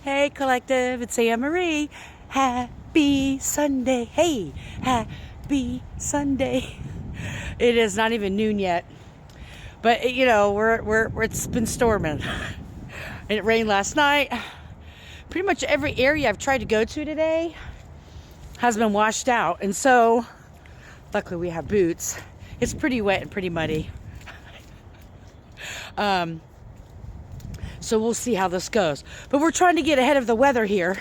Hey collective, it's Anne Marie. Happy Sunday. Hey, happy Sunday. It is not even noon yet, but it's been storming, and it rained last night. Pretty much every area I've tried to go to today has been washed out, and so luckily we have boots. It's pretty wet and pretty muddy. So we'll see how this goes. But we're trying to get ahead of the weather here.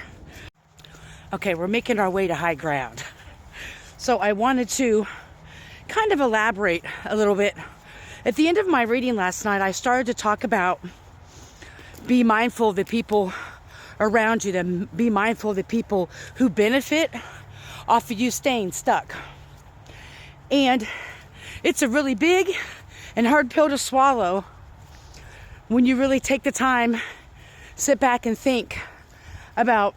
Okay, we're making our way to high ground. So I wanted to kind of elaborate a little bit. At the end of my reading last night, I started to talk about be mindful of the people around you, then be mindful of the people who benefit off of you staying stuck. And it's a really big and hard pill to swallow when you really take the time, sit back and think about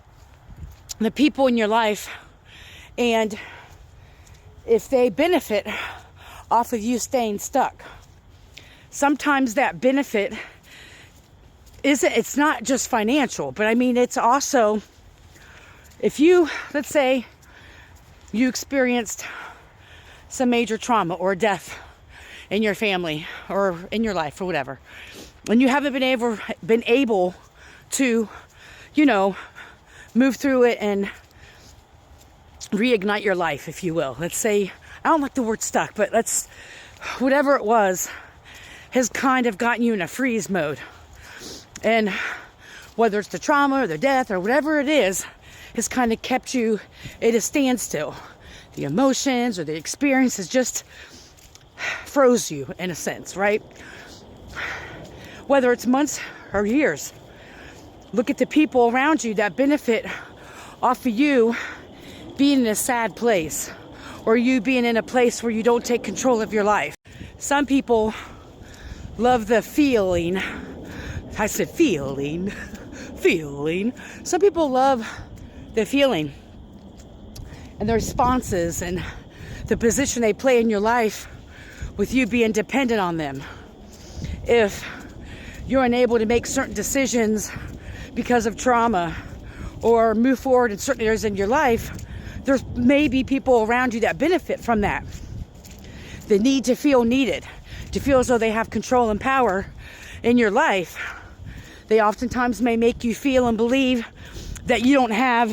the people in your life and if they benefit off of you staying stuck. Sometimes that benefit it's not just financial, but I mean, it's also, if you, let's say you experienced some major trauma or death in your family or in your life or whatever, and you haven't been able to, move through it and reignite your life, if you will. Let's say, I don't like the word stuck, but whatever it was has kind of gotten you in a freeze mode. And whether it's the trauma or the death or whatever it is, has kind of kept you at a standstill. The emotions or the experiences just froze you in a sense, right? Whether it's months or years, look at the people around you that benefit off of you being in a sad place or you being in a place where you don't take control of your life. Some people love the feeling. I said feeling. Some people love the feeling and the responses and the position they play in your life with you being dependent on them. If you're unable to make certain decisions because of trauma or move forward in certain areas in your life, there's maybe people around you that benefit from that. The need to feel needed, to feel as though they have control and power in your life. They oftentimes may make you feel and believe that you don't have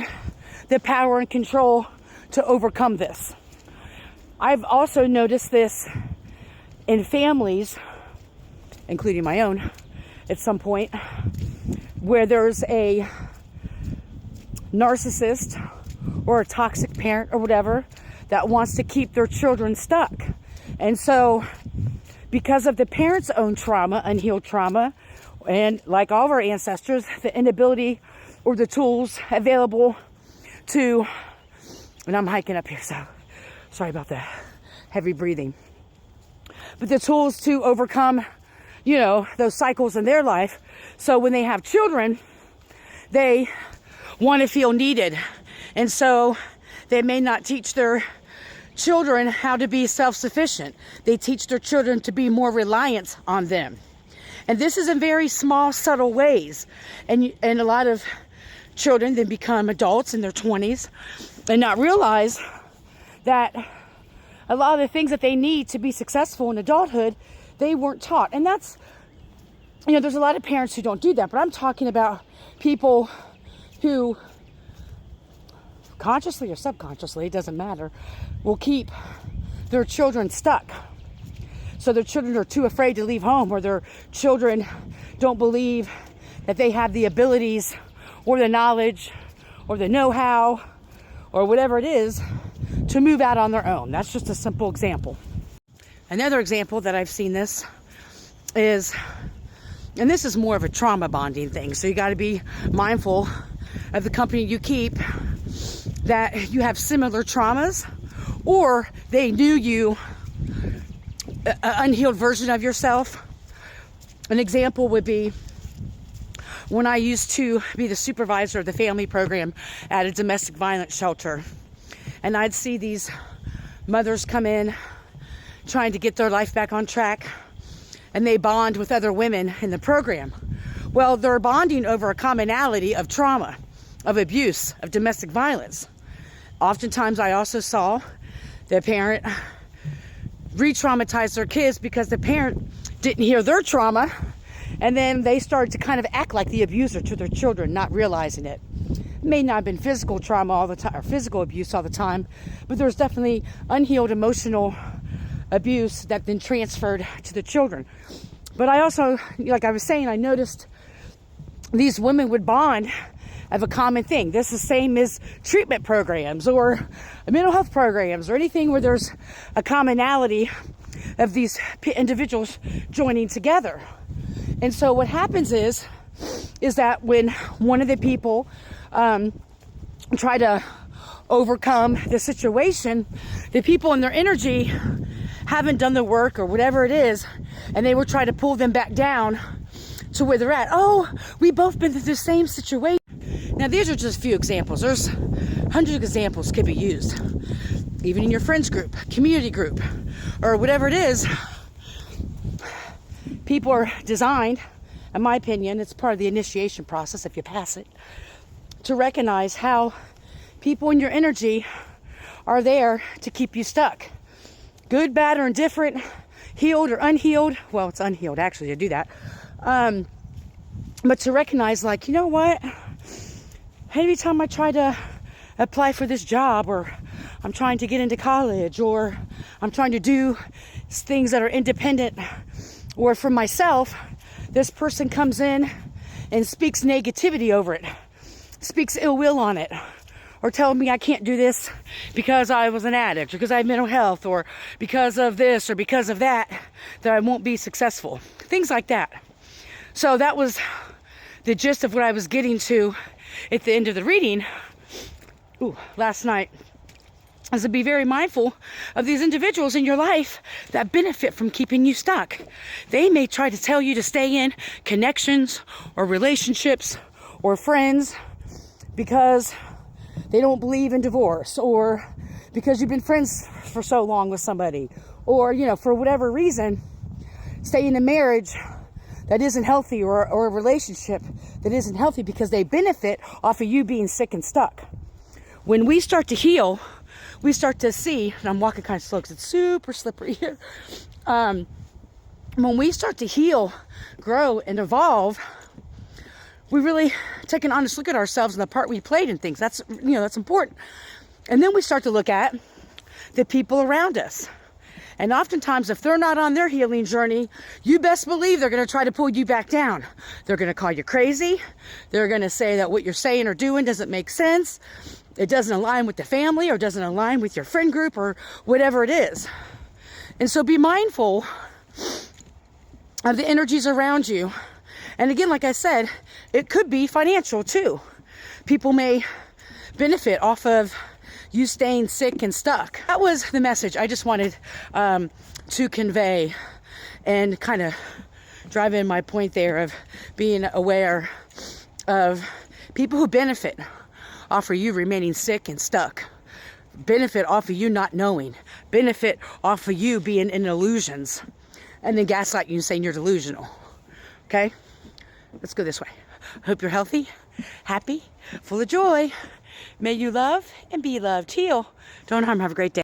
the power and control to overcome this. I've also noticed this in families, including my own, at some point, where there's a narcissist or a toxic parent or whatever that wants to keep their children stuck. And so because of the parent's own trauma, unhealed trauma, and like all of our ancestors, the inability or the tools available to, and I'm hiking up here, so sorry about that heavy breathing, but the tools to overcome those cycles in their life. So when they have children, they want to feel needed. And so they may not teach their children how to be self-sufficient. They teach their children to be more reliant on them. And this is in very small, subtle ways. And a lot of children then become adults in their 20s and not realize that a lot of the things that they need to be successful in adulthood, they weren't taught. And that's, there's a lot of parents who don't do that, but I'm talking about people who consciously or subconsciously, it doesn't matter, will keep their children stuck. So their children are too afraid to leave home, or their children don't believe that they have the abilities or the knowledge or the know-how or whatever it is to move out on their own. That's just a simple example. Another example that I've seen this is, and this is more of a trauma bonding thing, so you got to be mindful of the company you keep, that you have similar traumas or they knew you, an unhealed version of yourself. An example would be when I used to be the supervisor of the family program at a domestic violence shelter, and I'd see these mothers come in trying to get their life back on track, and they bond with other women in the program. Well, they're bonding over a commonality of trauma, of abuse, of domestic violence. Oftentimes, I also saw the parent re-traumatize their kids because the parent didn't hear their trauma, and then they started to kind of act like the abuser to their children, not realizing it. It may not have been physical trauma all the time, or physical abuse all the time, but there's definitely unhealed emotional abuse that then transferred to the children. But I also, like I was saying, I noticed these women would bond of a common thing. This is the same as treatment programs or mental health programs or anything where there's a commonality of these individuals joining together. And so what happens is that when one of the people try to overcome the situation, the people in their energy haven't done the work or whatever it is, and they will try to pull them back down to where they're at. Oh, we both been through the same situation. Now, these are just a few examples. There's hundreds of examples could be used. Even in your friends group, community group, or whatever it is, people are designed, in my opinion, it's part of the initiation process if you pass it, to recognize how people in your energy are there to keep you stuck. Good, bad, or indifferent, healed or unhealed. Well, it's unhealed, actually, to do that. But to recognize, like, you know what? Every time I try to apply for this job, or I'm trying to get into college, or I'm trying to do things that are independent or for myself, this person comes in and speaks negativity over it, speaks ill will on it, or tells me I can't do this because I was an addict, or because I have mental health, or because of this, or because of that, that I won't be successful. Things like that. So that was the gist of what I was getting to at the end of the reading last night, is to be very mindful of these individuals in your life that benefit from keeping you stuck. They may try to tell you to stay in connections or relationships or friends because they don't believe in divorce, or because you've been friends for so long with somebody, or, you know, for whatever reason, stay in a marriage that isn't healthy, or a relationship that isn't healthy, because they benefit off of you being sick and stuck. When we start to heal, we start to see, and I'm walking kind of slow because it's super slippery here. When we start to heal, grow, and evolve, we really take an honest look at ourselves and the part we played in things. That's, you know, that's important. And then we start to look at the people around us. And oftentimes, if they're not on their healing journey, you best believe they're going to try to pull you back down. They're going to call you crazy. They're going to say that what you're saying or doing doesn't make sense. It doesn't align with the family, or doesn't align with your friend group, or whatever it is. And so be mindful of the energies around you. And again, like I said, it could be financial too. People may benefit off of you staying sick and stuck. That was the message I just wanted to convey, and kind of drive in my point there of being aware of people who benefit off of you remaining sick and stuck, benefit off of you not knowing, benefit off of you being in illusions, and then gaslight you and saying you're delusional. Okay? Let's go this way. Hope you're healthy, happy, full of joy. May you love and be loved. Heal. Don't harm. Have a great day.